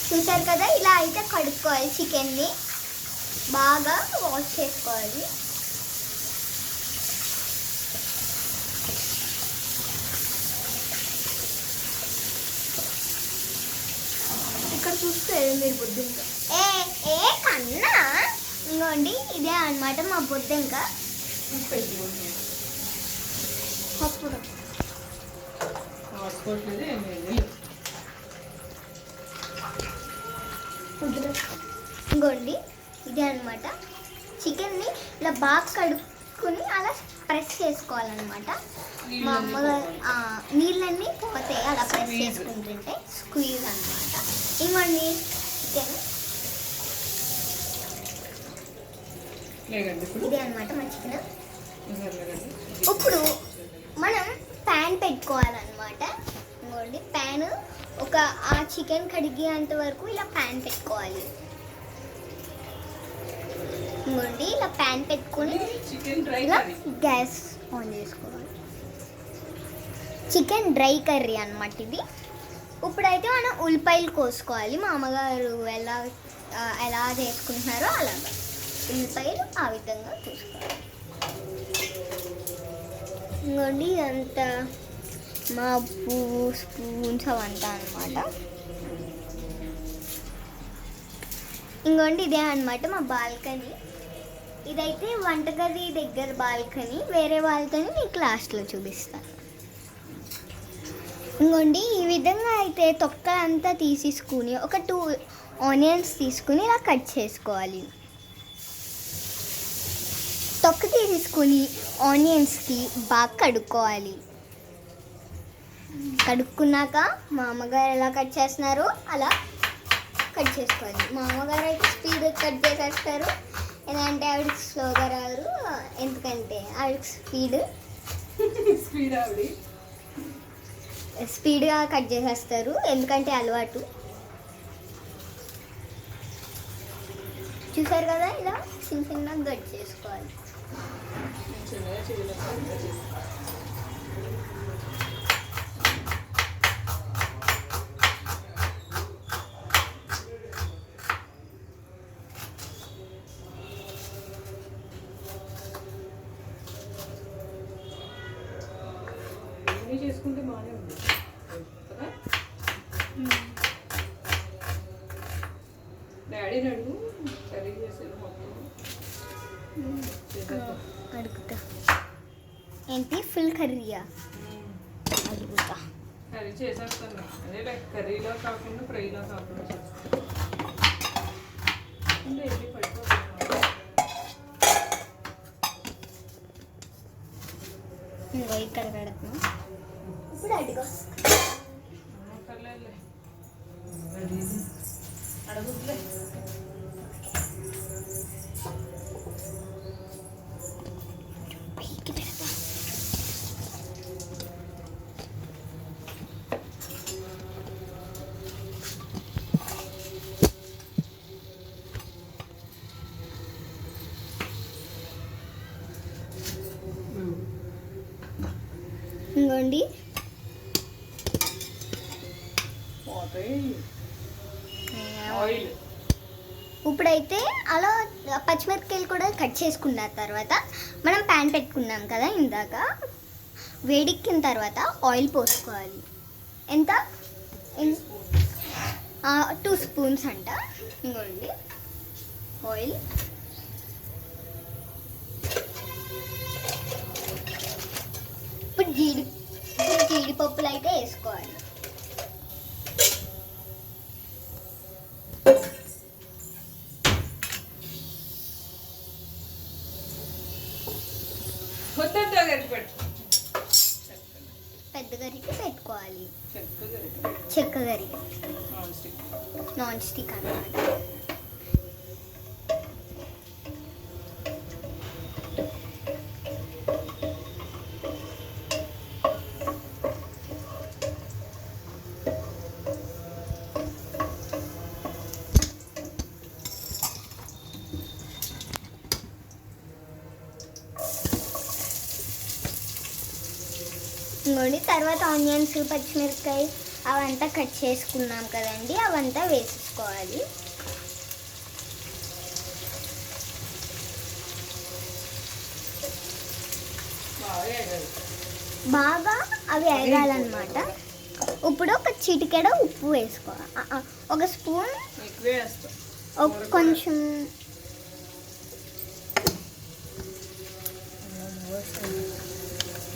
చూసారు కదా, ఇలా అయితే కడుక్కోవాలి. చికెన్ని బాగా వాష్ చేసుకోవాలి. ఇక్కడ చూస్తే మీరు బుద్ధింక ఏ కన్నా ఇంకోండి, ఇదే అన్నమాట మా బొద్దింక. అప్పుడు ఇంకోండి, ఇదే అన్నమాట. చికెన్ని ఇలా బాగా కడుక్కుని అలా ప్రెస్ చేసుకోవాలన్నమాట. మా అమ్మగారు నీళ్ళన్నీ పోతాయి అలా ప్రెస్ చేసుకుంటుంటే, స్క్వీజ్ అన్నమాట. ఇంకోండి చికెన్ ఇదే అన్నమాట మా చికెన్. ఇప్పుడు మనం ప్యాన్ పెట్టుకోవాలన్నమాట. ఇంకోండి ప్యాన్ ఒక ఆ చికెన్ కడిగేంత వరకు ఇలా ప్యాన్ పెట్టుకోవాలి. ఇంకోండి ఇలా ప్యాన్ పెట్టుకొని ఇలా గ్యాస్ ఆన్ చేసుకోవాలి. చికెన్ డ్రై కర్రీ అన్నమాట ఇది. ఇప్పుడైతే మనం ఉల్లిపాయలు కోసుకోవాలి. మా అమ్మగారు ఎలా చేసుకుంటున్నారో అలాగా ఉల్లిపాయలు ఆ విధంగా కోసుకోవాలి. ఇంకోండి ఇదంతా మా స్పూన్స్ అవంతా అనమాట. ఇంకోండి ఇదే అనమాట మా బాల్కనీ. ఇదైతే వంటగది దగ్గర బాల్కనీ. వేరే వాళ్ళతో మీకు లాస్ట్లో చూపిస్తాను. ఇంకోండి ఈ విధంగా అయితే తొక్కలంతా తీసేసుకుని ఒక 2 ఆనియన్స్ తీసుకుని ఇలా కట్ చేసుకోవాలి. తొక్క తీసేసుకుని ఆనియన్స్కి బాగా కడుక్కోవాలి. కడుక్కున్నాక మా అమ్మగారు ఎలా కట్ చేస్తున్నారో అలా కట్ చేసుకోవాలి. మా అమ్మగారు అయితే స్పీడ్ కట్ చేసేస్తారు, ఎందుకంటే ఆవిడకి స్లోగా రాదు. ఎందుకంటే ఆవిడకి స్పీడ్గా కట్ చేసేస్తారు, ఎందుకంటే అలవాటు. చూసారు కదా, ఇలా చిన్న చిన్నగా కట్ చేసుకోవాలి. చేసుకుంటే బాగానే ఉంది కదా. డాడీ అడుగు కర్రీ చేసేది మొత్తం అడుగుతా. ఏంటి ఫుల్ కర్రీయా? అడుగుతా. కర్రీ చేసేస్తాను. అదే కర్రీలో కాకుండా ఫ్రైలో కాకుండా చేస్తాను. ఇక్కడ కడుతున్నా. ఇప్పుడు అడుగు. అడుగులే. ఇంకోండి ఇప్పుడైతే అలా పచ్చిమిరపకాయలు కూడా కట్ చేసుకున్న తర్వాత మనం ప్యాన్ పెట్టుకున్నాం కదా ఇందాక, వేడెక్కిన తర్వాత ఆయిల్ పోసుకోవాలి. ఎంత? 2 స్పూన్స్ అంట. ఇంకోండి ఆయిల్. ఇప్పుడు జీడిపప్పులు అయితే వేసుకోవాలి. పెద్ద గరిటె పెట్టుకోవాలి. చెక్క గరిటె, నాన్ స్టిక్ అన్నమాట. ఇంకోండి తర్వాత ఆనియన్స్, పచ్చిమిరపకాయ అవంతా కట్ చేసుకున్నాం కదండి, అవంతా వేసేసుకోవాలి. బాగా వేగాలి. బాగా అవి వేగాలన్నమాట. ఇప్పుడు ఒక చిటికెడ ఉప్పు వేసుకోవాలి, ఒక స్పూన్, ఎక్కువే వేస్తాం. కొంచెం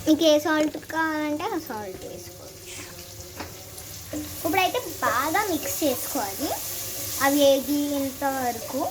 మీకు ఏ సాల్ట్ కావాలంటే ఆ సాల్ట్ వేసుకోవచ్చు. ఇప్పుడైతే బాగా మిక్స్ చేసుకోవాలి అవి వేగేంత వరకు.